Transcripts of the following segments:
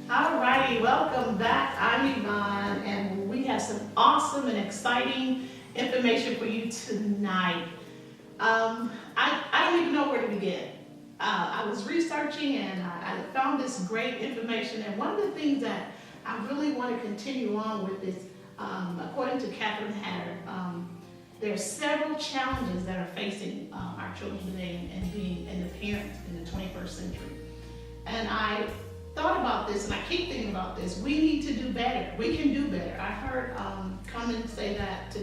Alrighty, welcome back. I'm Evaughn, and we have some awesome and exciting information for you tonight. I don't even know where to begin. I was researching and I found this great information, and one of the things that I really want to continue on with is, according to Catherine Hatter, there are several challenges that are facing our children today and being and the parents in the 21st century. And I thought about this, and I keep thinking about this. We need to do better. We can do better. I heard Cummins say that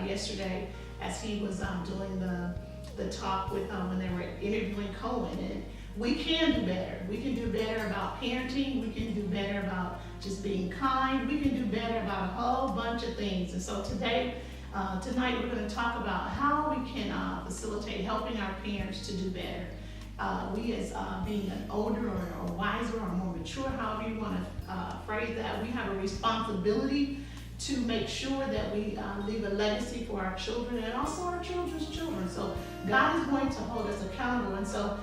yesterday as he was doing the talk with when they were interviewing Cohen. And we can do better. We can do better about parenting. We can do better about just being kind. We can do better about a whole bunch of things. And so tonight we're going to talk about how we can facilitate helping our parents to do better. We as being an older or wiser or more mature, however you want to phrase that, we have a responsibility to make sure that we leave a legacy for our children and also our children's children. So God is going to hold us accountable. And so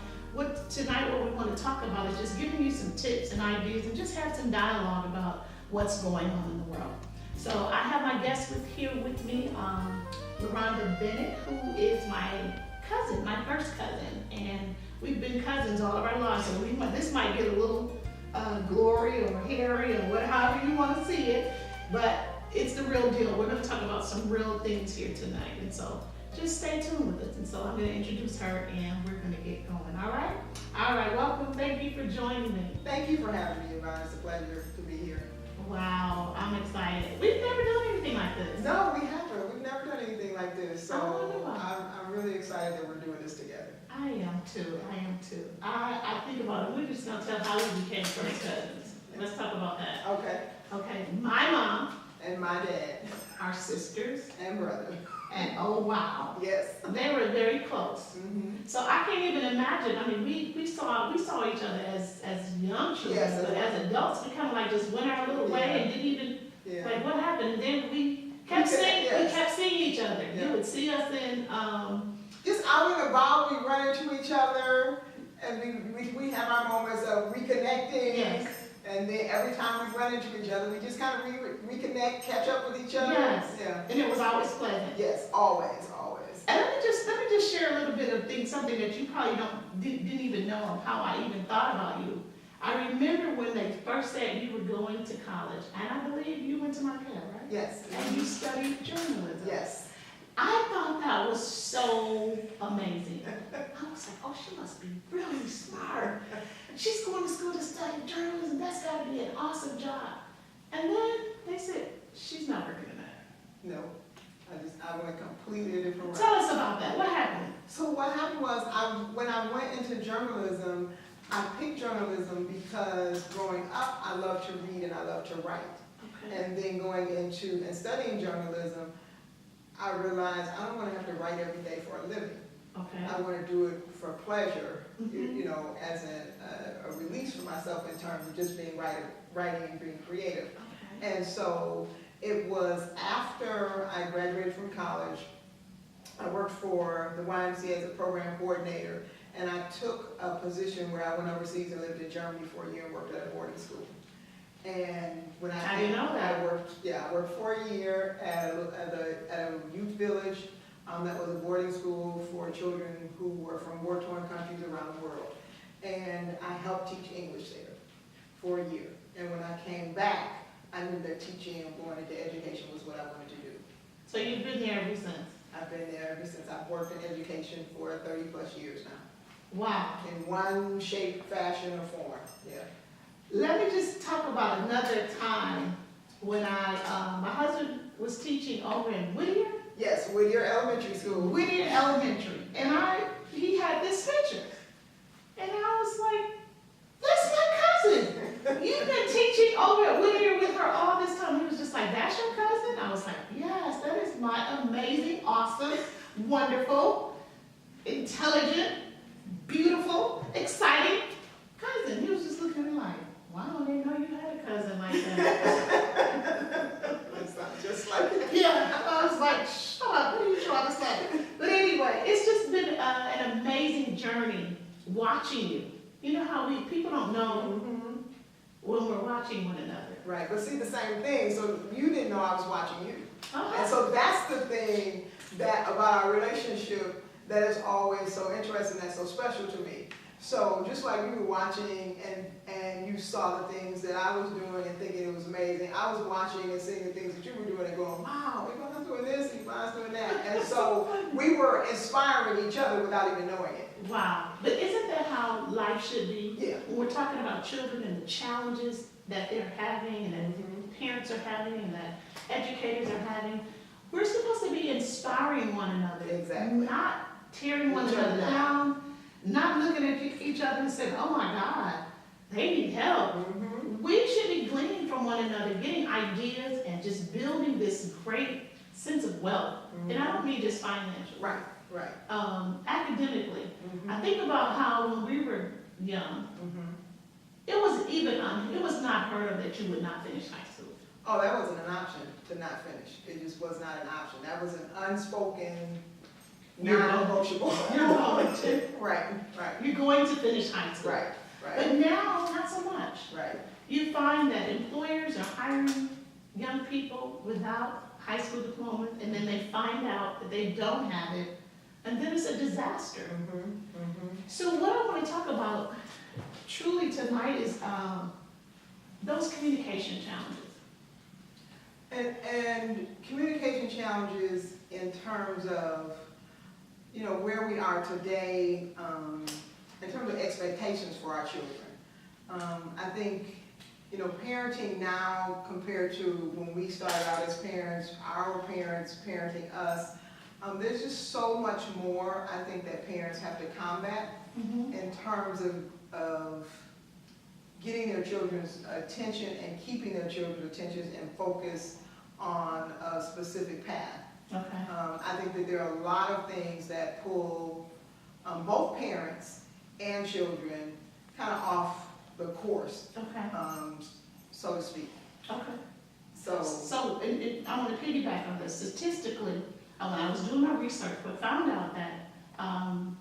tonight what we want to talk about is just giving you some tips and ideas and just have some dialogue about what's going on in the world. So I have my guest here with me, LaRhonda Bennett, who is my cousin, my first cousin, and we've been cousins all of our lives, so this might get a little glory or hairy or however you want to see it, but it's the real deal. We're going to talk about some real things here tonight, and so just stay tuned with us. And so I'm going to introduce her, and we're going to get going. All right? All right. Welcome. Thank you for joining me. Thank you for having me, Yvonne. It's a pleasure to be here. Wow, I'm excited. We've never done anything like this. No, we haven't. We've never done anything like this. So I'm really excited that we're doing this together. I am too. I think about it. We're just going to tell how we became first cousins. Let's talk about that. Okay. My mom. And my dad. Our sisters. And brother. And oh wow. Yes. They were very close. Mm-hmm. So I can't even imagine. I mean, we saw each other as young children, yes, but as adults, we kind of like just went our little way and didn't even like what happened. And then we kept seeing each other. Yeah. You would see us in just out and about. We run into each other, and we have our moments of reconnecting. Yes. And then every time we run into each other, we just kind of reconnect, catch up with each other. Yes. Yeah. And it was always pleasant. Yes, always. And let me just share a little bit of something that you probably didn't even know of how I even thought about you. I remember when they first said you were going to college, and I believe you went to Marquette, right? Yes. And you studied journalism. Yes. I thought that was so amazing. I was like, oh, she must be really smart. She's going to school to study journalism. That's got to be an awesome job. And then they said, she's not working in that. No. I went a completely different route. Tell us about that. What happened? So what happened was, when I went into journalism, I picked journalism because growing up, I loved to read and I loved to write. Okay. And then going into and studying journalism, I realized I don't want to have to write every day for a living. Okay. I want to do it for pleasure, as a release for myself in terms of just being writing and being creative. Okay. And so it was after I graduated from college, I worked for the YMCA as a program coordinator, and I took a position where I went overseas and lived in Germany for a year and worked at a boarding school. And when How do you know that? I worked for a year at a youth village that was a boarding school for children who were from war-torn countries around the world. And I helped teach English there for a year. And when I came back, I knew that teaching and going into education was what I wanted to do. So you've been there ever since? I've been there ever since. I've worked in education for 30 plus years now. Wow. In one shape, fashion, or form. Yeah. Let me just talk about another time when my husband was teaching over in Whittier. Yes, Whittier Elementary School. Whittier Elementary. And he had this picture. And I was like, that's my cousin. You've been teaching over at Whittier with her all this time. He was just like, that's your cousin? I was like, yes, that is my amazing, awesome, wonderful, intelligent, beautiful, exciting cousin. He was just looking at me like, wow, I didn't know you had a cousin like that. That sounds just like it. Yeah, I was like, shut up, what are you trying to say? But anyway, it's just been an amazing journey watching you. You know how people don't know Mhm. when we're watching one another. Right, but see the same thing, so you didn't know I was watching you. Uh-huh. And so that's the thing that about our relationship that is always so interesting, that's so special to me. So just like you were watching and you saw the things that I was doing and thinking it was amazing, I was watching and seeing the things that you were doing and going, wow, Evaughn doing this, Evaughn doing that. And so we were inspiring each other without even knowing it. Wow. But isn't that how life should be? Yeah. When we're talking about children and the challenges that they're having and that parents are having and that educators are having, we're supposed to be inspiring one another. Exactly. Not tearing one Each other another down, not looking at each other and saying, oh my God, they need help. Mm-hmm. We should be gleaning from one another, getting ideas and just building this great sense of wealth. Mm-hmm. And I don't mean just financial. Right, right. Academically. Mm-hmm. I think about how when we were young, Mm-hmm. it was not heard of that you would not finish high school. Oh, that wasn't an option to not finish. It just was not an option. That was an unspoken, You're non-negotiable. You're going to. Right, right, You're going to finish high school. right, right, But now, not so much. right. You find that employers are hiring young people without high school diplomas, and then they find out that they don't have it, and then it's a disaster. Mm-hmm, mm-hmm. So what I want to talk about truly tonight is those communication challenges. And communication challenges in terms of, you know, where we are today, in terms of expectations for our children. I think, you know, parenting now compared to when we started out as parents, our parents parenting us, there's just so much more I think that parents have to combat in terms of getting their children's attention and keeping their children's attention and focus on a specific path. Okay. I think that there are a lot of things that pull both parents and children kind of off the course, Okay. so to speak. Okay. So And I want to piggyback on this. Statistically, when I was doing my research, I found out that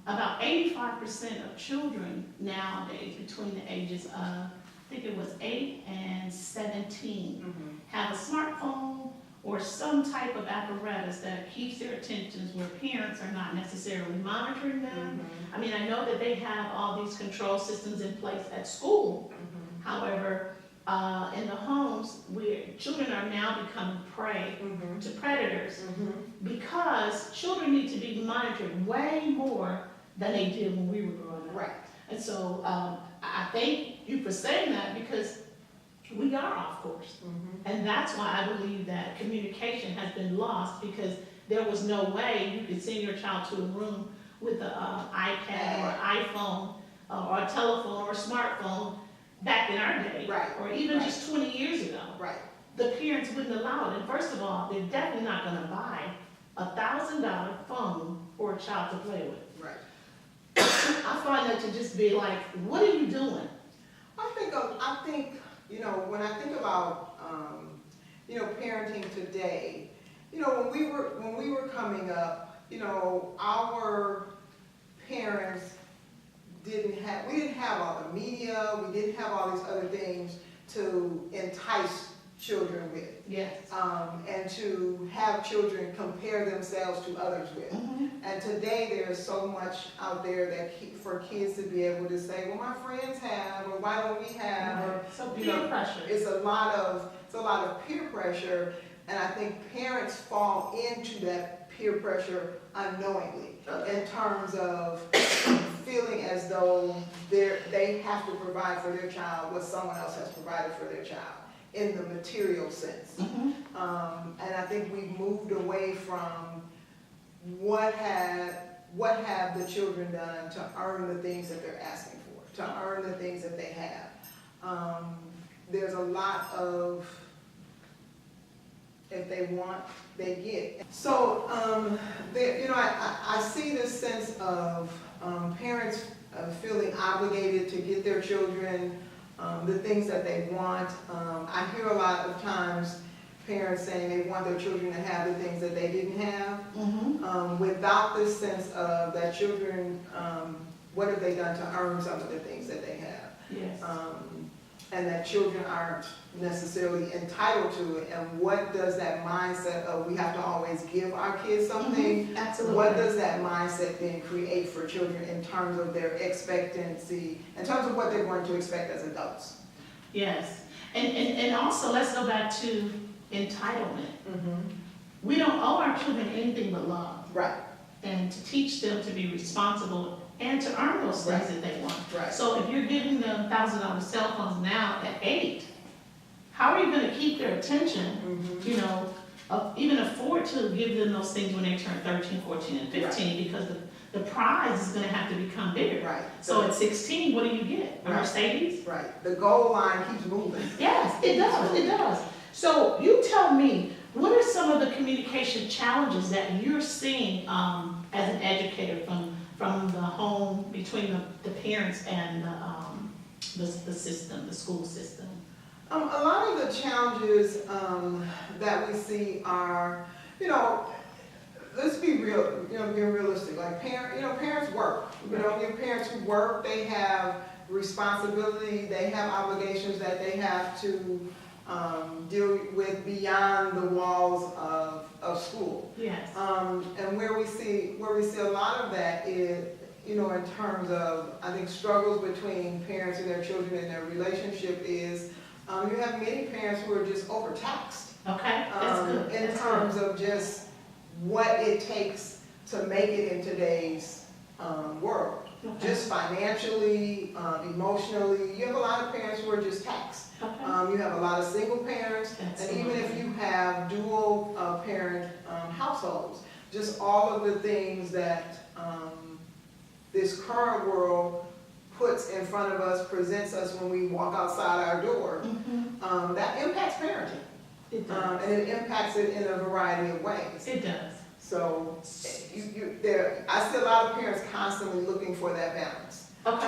about 85% of children nowadays between the ages of, I think it was 8 and 17, have a smartphone or some type of apparatus that keeps their attentions where parents are not necessarily monitoring them. I mean, I know that they have all these control systems in place at school. However, in the homes, where children are now becoming prey to predators because children need to be monitored way more than they did when we were growing up. right. And so I thank you for saying that because we are off course. And that's why I believe that communication has been lost because there was no way you could send your child to a room with an iPad or iPhone or a telephone or a smartphone back in our day. Right. Or even just 20 years ago. Right. The parents wouldn't allow it. And first of all, they're definitely not going to buy $1,000 phone for a child to play with. Right. I find that to just be like, what are you doing? I think, you know, when I think about, you know, parenting today, you know, when we were coming up, you know, our parents we didn't have all the media, we didn't have all these other things to entice children with. Yes. And to have children compare themselves to others with. And today there's so much out there that for kids to be able to say, well, my friends have, or why don't we have, or So peer pressure. it's a lot of peer pressure, and I think parents fall into that peer pressure unknowingly in terms of feeling as though they have to provide for their child what someone else has provided for their child in the material sense. And I think we've moved away from what have the children done to earn the things that they're asking for, to earn the things that they have. There's a lot of, if they want, they get. So, you know, I see this sense of parents feeling obligated to get their children the things that they want. I hear a lot of times parents saying they want their children to have the things that they didn't have, without this sense of that children what have they done to earn some of the things that they have? Yes. And that children aren't necessarily entitled to it, and what does that mindset of we have to always give our kids something, Absolutely. what does that mindset then create for children in terms of their expectancy, in terms of what they're going to expect as adults? Yes. And also, let's go back to entitlement. We don't owe our children anything but love. Right. And to teach them to be responsible and to earn those things Right. that they want. Right. So if you're giving them $1,000 cell phones now at 8, how are you going to keep their attention, you know, even afford to give them those things when they turn 13, 14, and 15, because the prize is going to have to become bigger. Right. So at 16, what do you get? A Right. Mercedes? Right. The goal line keeps moving. Yes, it does, it does. So you tell me, what are some of the communication challenges that you're seeing as an educator from the home, between the parents and the system, the school system? A lot of the challenges that we see are, you know, let's be real, you know, being realistic. Like parents work. You know, your parents who work, they have responsibility, they have obligations that they have to deal with beyond the walls of school. Yes. And where we see a lot of that is, you know, in terms of, I think, struggles between parents and their children and their relationship is, you have many parents who are just overtaxed. Okay, that's good. In That's terms good. of just what it takes to make it in today's world. Okay. Just financially, emotionally, you have a lot of parents who are just taxed. Okay. You have a lot of single parents, and even if you have dual parent households, just all of the things that this current world puts in front of us, presents us when we walk outside our door, that impacts parenting. It does. And it impacts it in a variety of ways. It does. So I see a lot of parents constantly looking for that balance. Okay.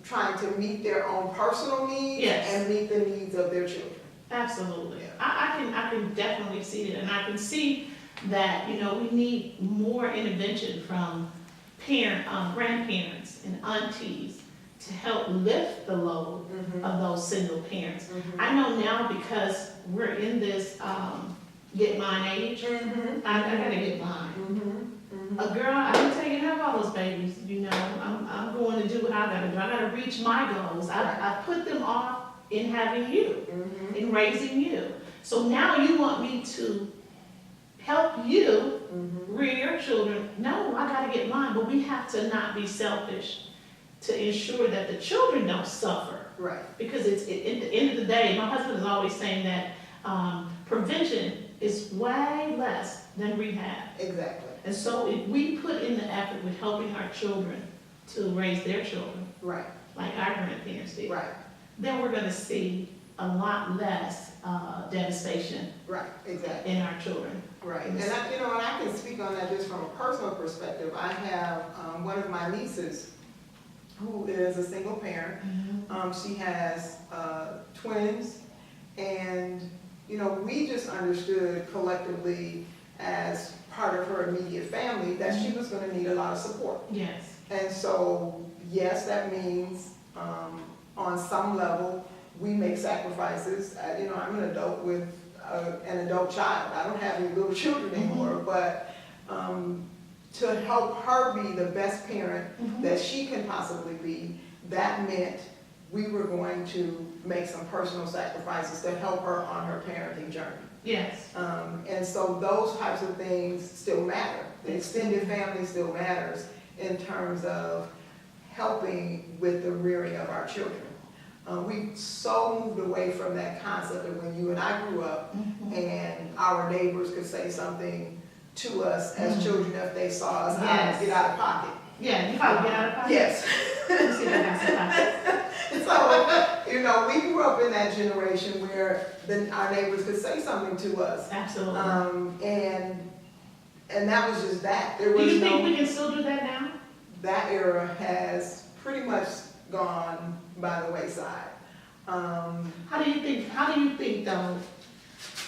Trying to meet their own personal needs Yes. and meet the needs of their children. Absolutely. Yeah. I can definitely see it, and I can see that, you know, we need more intervention from grandparents and aunties to help lift the load of those single parents. I know now, because we're in this get mine age, I gotta get mine. A girl, I can tell you have all those babies, you know, I'm going to do what I gotta do. I gotta reach my goals. I put them off in having you, in raising you. So now you want me to help you rear your children. No, I gotta get mine, but we have to not be selfish to ensure that the children don't suffer. Right. Because at the end of the day, my husband is always saying that prevention is way less than rehab. Exactly. And so if we put in the effort with helping our children to raise their children, Right. like our grandparents did, Right. then we're gonna see a lot less devastation Right. Exactly. in our children. Right. And I can speak on that just from a personal perspective. I have one of my nieces who is a single parent. She has twins, and we just understood collectively as part of her immediate family that she was going to need a lot of support. Yes. And so, yes, that means on some level we make sacrifices. I'm an adult with an adult child. I don't have any little children anymore, but to help her be the best parent that she can possibly be, that meant we were going to make some personal sacrifices to help her on her parenting journey. Yes. And so those types of things still matter. The extended family still matters in terms of helping with the rearing of our children. We so moved away from that concept of when you and I grew up and our neighbors could say something to us as children if they saw us get out of pocket. Yeah, you probably get out of pocket. Yes. Let's see what happens. So, we grew up in that generation where our neighbors could say something to us. Absolutely. And that was just that. There was do you think we can still do that now? That era has pretty much gone by the wayside. How do you think though,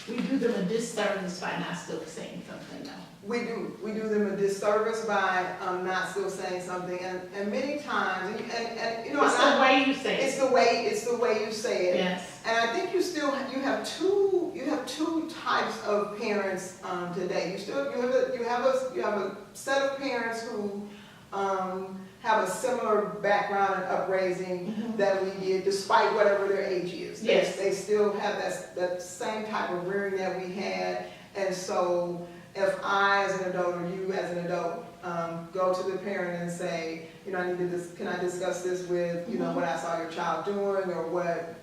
we do them a disservice by not still saying something though. We do them a disservice by not still saying something, and many times, and you know, It's the way you say it. it's the way you say it. Yes. And I think you have two types of parents today. You have a set of parents who have a similar background and upraising that we did, despite whatever their age is. Yes. They still have that same type of rearing that we had, and so if I, as an adult, or you as an adult, go to the parent and say, you know, can I discuss this with, you know, what I saw your child doing, or what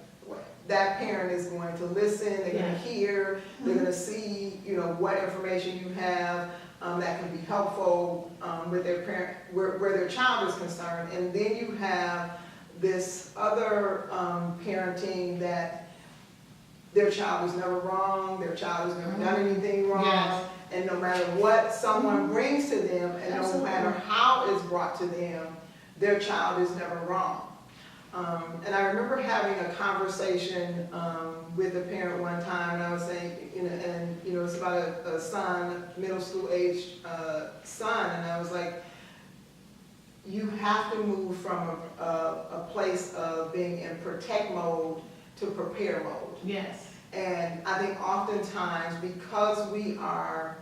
that parent is going to listen, they're going to hear, they're going to see, you know, what information you have that can be helpful with their parent, where their child is concerned. And then you have this other parenting that their child is never wrong, their child has never done anything wrong. Yes. And no matter what someone brings to them, and Absolutely. no matter how it's brought to them, their child is never wrong. And I remember having a conversation with a parent one time, and I was saying, you know, and you know, it's about a son, middle school aged son, and I was like, you have to move from a place of being in protect mode to prepare mode. Yes. And I think oftentimes, because we are,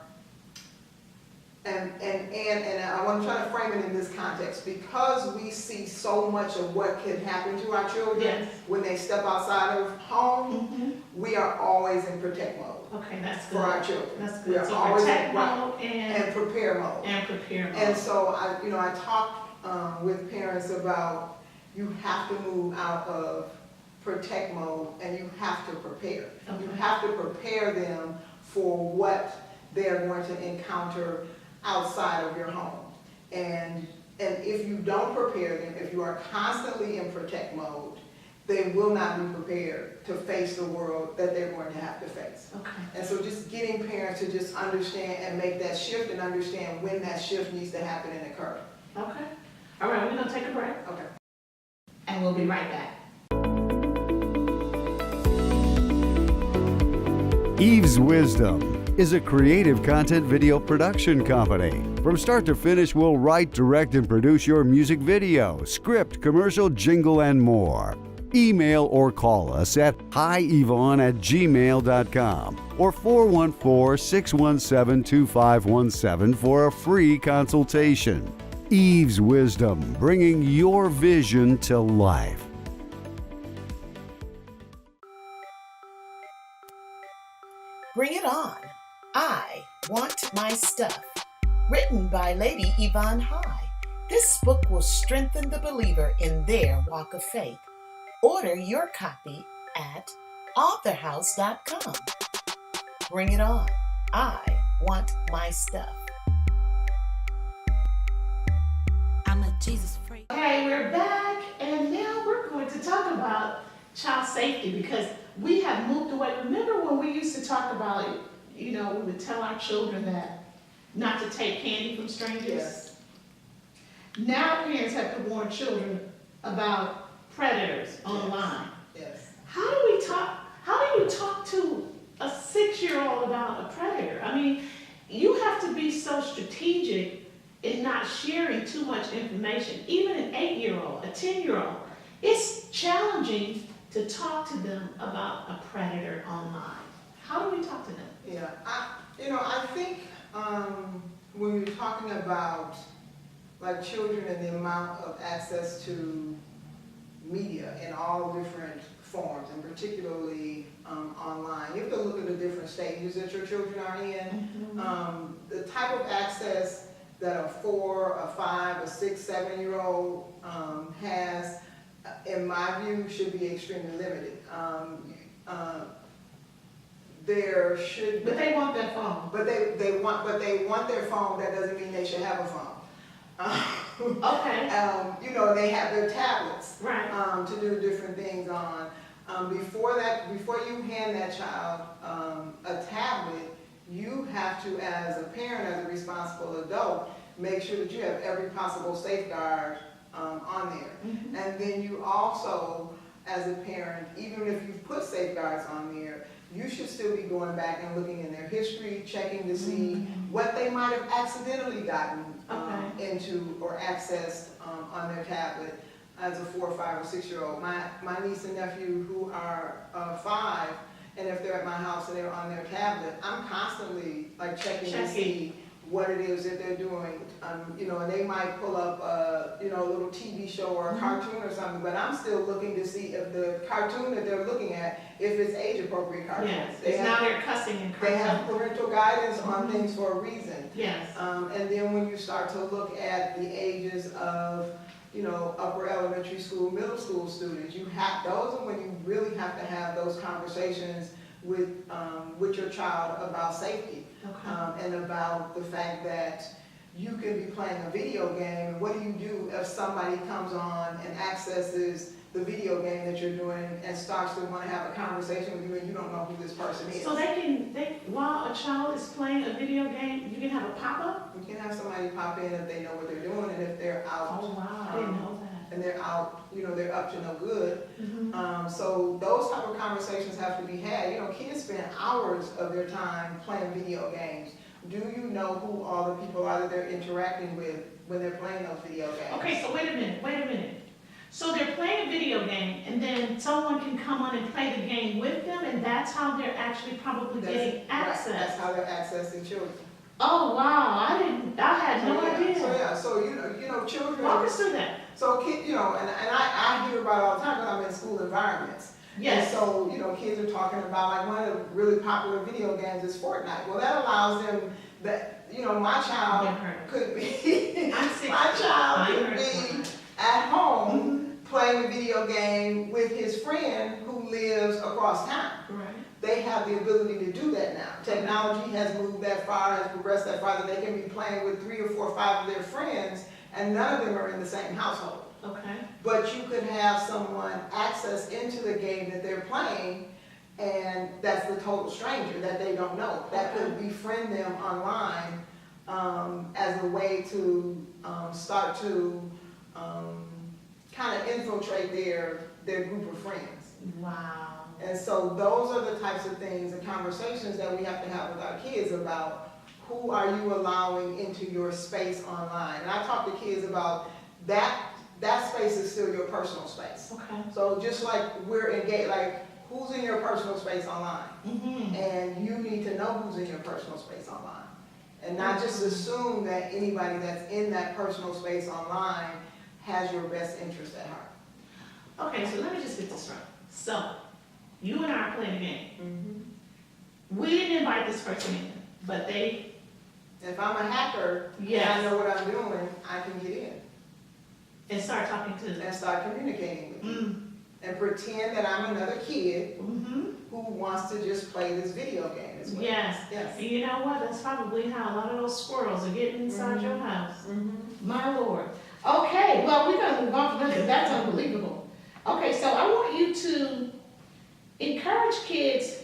and I want to try to frame it in this context, because we see so much of what can happen to our children Yes. when they step outside of home, we are always in protect mode Okay, that's good. for our children. That's We good. are So always protect right, mode and prepare mode. and prepare mode. And so I talk with parents about, you have to move out of protect mode, and you have to prepare. Okay. You have to prepare them for what they're going to encounter outside of your home. And if you don't prepare them, if you are constantly in protect mode, they will not be prepared to face the world that they're going to have to face. Okay. And so just getting parents to just understand and make that shift, and understand when that shift needs to happen and occur. Okay. All right, we're going to take a break. Okay. And we'll be right back. Eve's Wisdom is a creative content video production company. From start to finish, we'll write, direct, and produce your music video, script, commercial, jingle, and more. Email or call us at hievaughn@gmail.com or 414-617-2517 for a free consultation. Eve's Wisdom, bringing your vision to life. Bring it on. I Want My Stuff. Written by Lady Evaughn High. This book will strengthen the believer in their walk of faith. Order your copy at authorhouse.com. Bring it on. I Want My Stuff. I'm a Jesus freak. Okay, we're back, and now we're going to talk about child safety, because we have moved away. Remember when we used to talk about, you know, we would tell our children that not to take candy from strangers? Yes. Now parents have to warn children about predators online. Yes. How do you talk to a 6-year-old about a predator? I mean, you have to be so strategic in not sharing too much information. Even an 8-year-old, a 10-year-old, it's challenging to talk to them about a predator online. How do we talk to them? Yeah, I think when you're talking about like children and the amount of access to media in all different forms, and particularly online, you have to look at the different stages that your children are in. The type of access that a 4, a 5, a 6, 7-year-old has, in my view, should be extremely limited. There should be, But they want their phone. but they want their phone. That doesn't mean they should have a phone. Okay. You know, they have their tablets Right. to do different things on. Before you hand that child a tablet, you have to, as a parent, as a responsible adult, make sure that you have every possible safeguard on there. And then you also, as a parent, even if you put safeguards on there, you should still be going back and looking in their history, checking to see what they might have accidentally gotten into or accessed on their tablet as a 4, 5, or 6-year-old. My niece and nephew who are 5, and if they're at my house and they're on their tablet, I'm constantly like checking to see what it is that they're doing. You know, and they might pull up a little TV show or a cartoon or something, but I'm still looking to see if the cartoon that they're looking at, if it's age appropriate cartoon. Yes, now they're cussing and They have cursing. parental guidance on things for a reason. Yes. And then when you start to look at the ages of, upper elementary school, middle school students, those are when you really have to have those conversations with your child about safety. And about the fact that you can be playing a video game. What do you do if somebody comes on and accesses the video game that you're doing and starts to want to have a conversation with you and you don't know who this person is? So while a child is playing a video game, you can have a pop-up? You can have somebody pop in if they know what they're doing and if they're out. Oh, wow, I didn't know that. And they're out, they're up to no good. So those type of conversations have to be had. Kids spend hours of their time playing video games. Do you know who all the people are that they're interacting with when they're playing those video games? Okay, so wait a minute. So they're playing a video game, and then someone can come on and play the game with them, and that's how they're actually probably getting access. Right, that's how they're accessing children. Oh, wow, I had no idea. So children. Walk us through that. So kids, and I hear about it all the time because I'm in school environments. Yes. And so, kids are talking about, like, one of the really popular video games is Fortnite. Well, that allows them that, my child could be, at home playing a video game with his friend who lives across town. Right. They have the ability to do that now. Technology has moved that far, has progressed that far, that they can be playing with 3 or 4 or 5 of their friends, and none of them are in the same household. Okay. But you could have someone access into the game that they're playing, and that's the total stranger that they don't know. That could befriend them online as a way to start to kind of infiltrate their group of friends. Wow. And so those are the types of things and conversations that we have to have with our kids about who are you allowing into your space online. And I talk to kids about that space is still your personal space. Okay. So just like we're engaged, like who's in your personal space online? And you need to know who's in your personal space online. And not just assume that anybody that's in that personal space online has your best interest at heart. Okay, so let me just get this right. So, you and I are playing a game. We didn't invite this person in, but they... If I'm a hacker, Yes. and I know what I'm doing, I can get in. And start talking to them. And start communicating with you. And pretend that I'm another kid who wants to just play this video game as well. Yes. Yes. And you know what? That's probably how a lot of those squirrels are getting inside your house. My Lord. Okay, well, we're going to move on from that because that's unbelievable. Okay, so I want you to encourage kids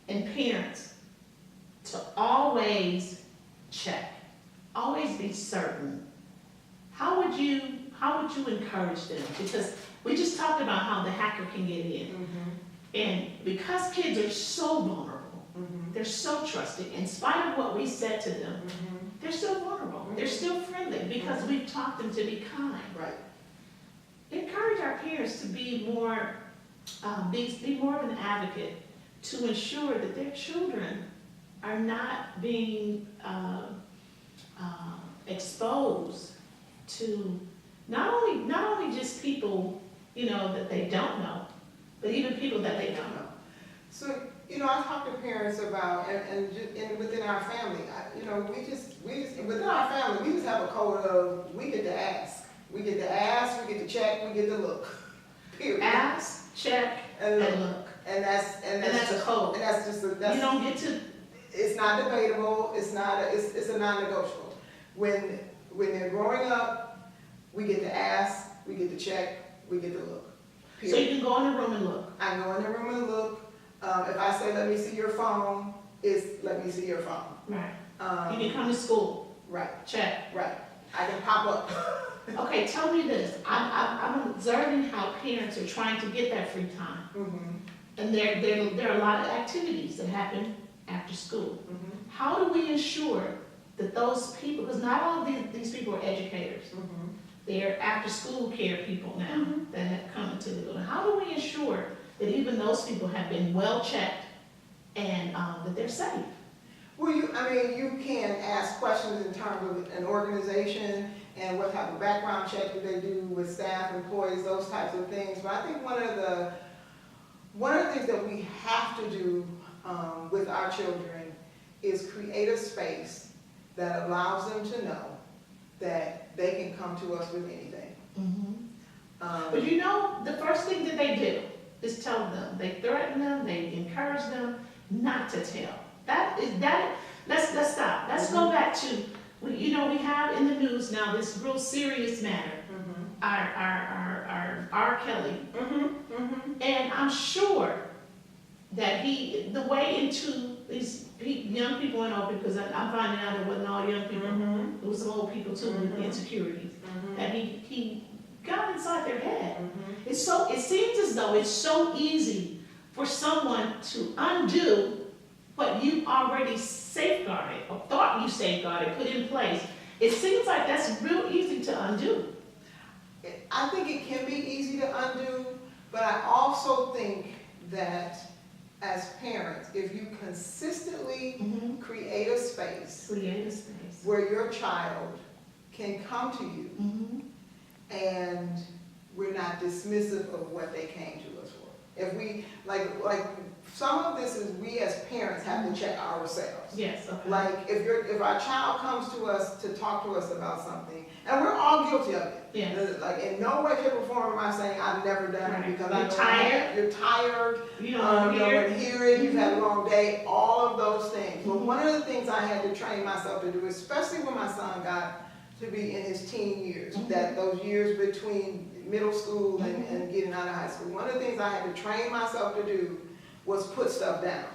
and parents to always check, always be certain. How would you encourage them? Because we just talked about how the hacker can get in. And because kids are so vulnerable, they're so trusting, in spite of what we said to them, they're still vulnerable. They're still friendly because we've taught them to be kind. Right. Encourage our parents to be more of an advocate to ensure that their children are not being exposed to not only just people that they don't know, but even people that they don't know. So, I talk to parents about, and within our family, within our family, we just have a code of, we get to ask. We get to ask, we get to check, we get to look. Period. Ask, check, and look. And that's a code. And that's just You don't get to. It's not debatable. It's a non-negotiable. When they're growing up, we get to ask, we get to check, we get to look. Period. So you can go in the room and look. I go in the room and look. If I say, let me see your phone, it's let me see your phone. Right. You can come to school. Right. Check. Right. I can pop up. Okay, tell me this. I'm observing how parents are trying to get that free time. Mm-hmm. And there are a lot of activities that happen after school. Mm-hmm. How do we ensure that those people, because not all of these people are educators, Mm-hmm. they're after-school care people now Mhm. that have come into the building. How do we ensure that even those people have been well-checked and that they're safe? Well, you can ask questions in terms of an organization and what type of background check do they do with staff, employees, those types of things. But I think one of the things that we have to do with our children is create a space that allows them to know that they can come to us with anything. But you know, the first thing that they do is tell them, they threaten them, they encourage them not to tell. Let's stop. Let's go back to, we have in the news now this real serious matter, our R. Kelly. And I'm sure that the way into these young people and old people, because I'm finding out it wasn't all young people, it was some old people too with insecurities, that he got inside their head. It seems as though it's so easy for someone to undo what you already safeguarded or thought you safeguarded, put in place. It seems like that's real easy to undo. I think it can be easy to undo, but I also think that as parents, if you consistently create a space where your child can come to you and we're not dismissive of what they came to us for. If we, like some of this is we as parents have to check ourselves. Yes, okay. Like if our child comes to us to talk to us about something, and we're all guilty of it. Yes. Like in no way, shape, or form am I saying I've never done it because You're tired. You're tired. You don't want to hear it. You've had a long day. All of those things. But one of the things I had to train myself to do, especially when my son got to be in his teen years, that those years between middle school and getting out of high school, one of the things I had to train myself to do was put stuff down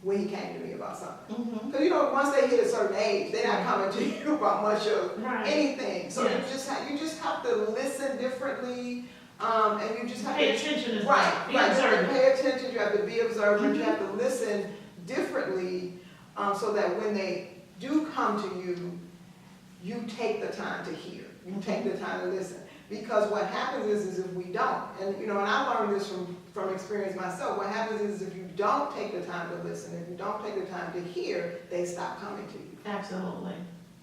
when he came to me about something. Because once they hit a certain age, they're not coming to you about much of anything. So you just have to listen differently, and you just have pay to attention as well. well. You have to pay attention. You have to be observant. You have to listen differently, so that when they do come to you, you take the time to hear. You take the time to listen. Because what happens is if we don't, and I learned this from experience myself, what happens is if you don't take the time to listen, if you don't take the time to hear, they stop coming to you. Absolutely.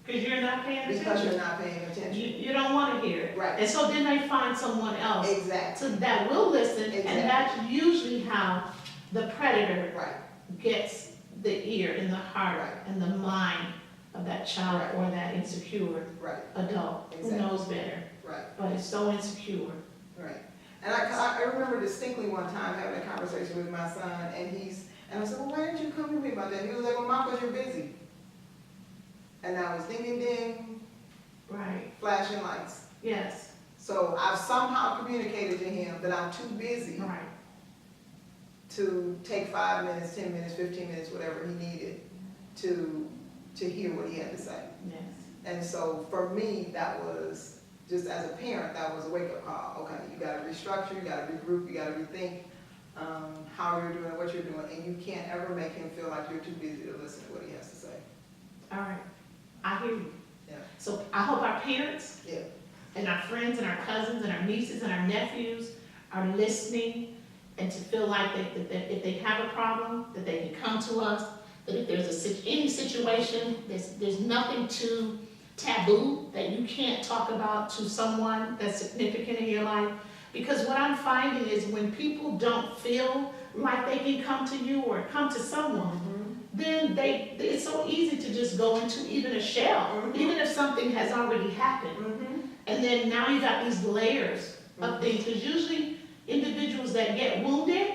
Because you're not paying attention. Because you're not paying attention. You don't want to hear it. Right. And so then they find someone else Exactly. that will listen, Exactly. and that's usually how the predator Right. gets the ear and the heart and the mind of that child or that insecure adult who knows better. Right. But it's so insecure. Right. And I remember distinctly one time having a conversation with my son, and I said, well, why didn't you come to me about that? He was like, well, Mom, because you're busy. And I was ding, ding, ding. Right. Flashing lights. Yes. So I've somehow communicated to him that I'm too busy to take 5 minutes, 10 minutes, 15 minutes, whatever he needed to hear what he had to say. Yes. And so for me, that was, just as a parent, that was a wake-up call. Okay, you got to restructure, you got to regroup, you got to rethink how you're doing, what you're doing, and you can't ever make him feel like you're too busy to listen to what he has to say. All right. I hear you. Yeah. So I hope our parents Yeah. and our friends and our cousins and our nieces and our nephews are listening, and to feel like that if they have a problem, that they can come to us, that if there's any situation, there's nothing too taboo that you can't talk about to someone that's significant in your life. Because what I'm finding is when people don't feel like they can come to you or come to someone, then it's so easy to just go into even a shell, even if something has already happened. And then now you got these layers of things, because usually individuals that get wounded,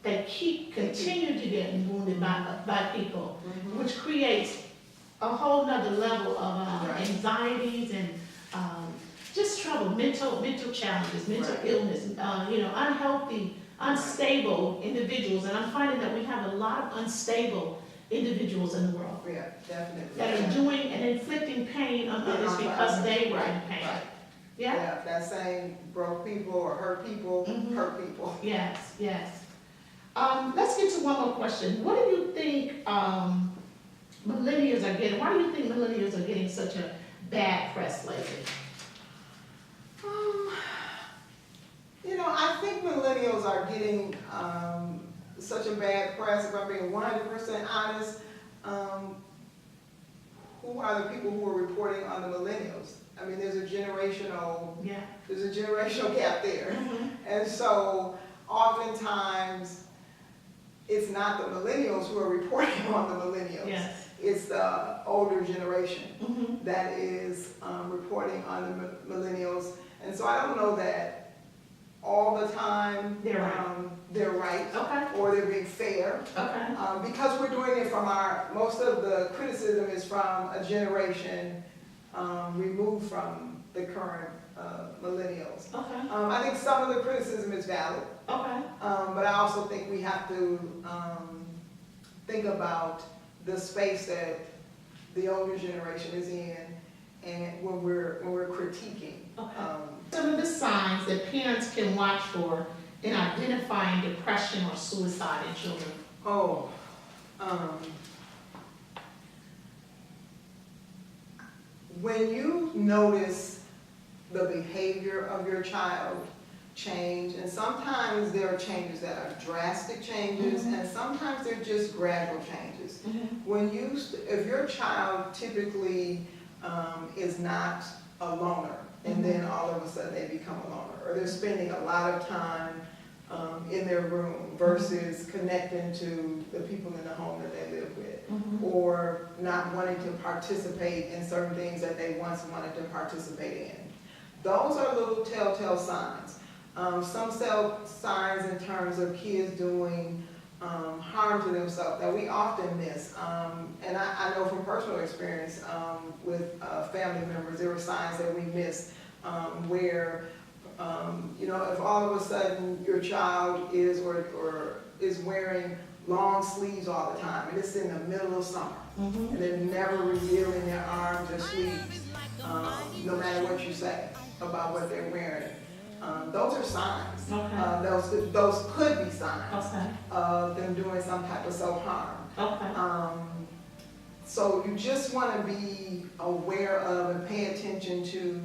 they continue to get wounded by people, which creates a whole nother level of anxieties and just trouble, mental challenges, mental illness, unhealthy, unstable individuals. And I'm finding that we have a lot of unstable individuals in the world. Yeah, definitely. That are doing and inflicting pain on others because they were in pain. Yeah. That saying, broke people or hurt people, Mhm. hurt people. Yes, yes. Let's get to one more question. What do you think millennials are getting? Why do you think millennials are getting such a bad press lately? I think millennials are getting such a bad press, if I'm being 100% honest. Who are the people who are reporting on the millennials? I mean, there's a generational gap there. Mhm. And so oftentimes, it's not the millennials who are reporting on the millennials. Yes. It's the older generation Mhm. that is reporting on the millennials. And so I don't know that all the time They're right. they're right Okay. or they're being fair. Okay. Because we're doing it from most of the criticism is from a generation removed from the current millennials. Okay. I think some of the criticism is valid, Okay. but I also think we have to think about the space that the older generation is in, and when we're critiquing. Okay. Some of the signs that parents can watch for in identifying depression or suicide in children. When you notice the behavior of your child change, and sometimes there are changes that are drastic changes, Mhm. and sometimes they're just gradual changes. Mhm. If your child typically is not a loner, and then all of a sudden they become a loner, or they're spending a lot of time in their room versus connecting to the people in the home that they live with, Mhm. or not wanting to participate in certain things that they once wanted to participate in. Those are little telltale signs. Some signs in terms of kids doing harm to themselves that we often miss. And I know from personal experience with family members, there were signs that we missed where, if all of a sudden your child is or is wearing long sleeves all the time, and it's in the middle of summer, Mhm. and they're never revealing their arms or sleeves, no matter what you say about what they're wearing. Those are signs. Okay. Those could be signs Okay. of them doing some type of self-harm. Okay. So you just want to be aware of and pay attention to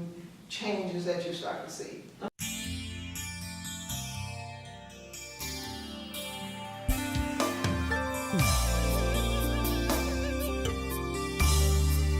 changes that you start to see.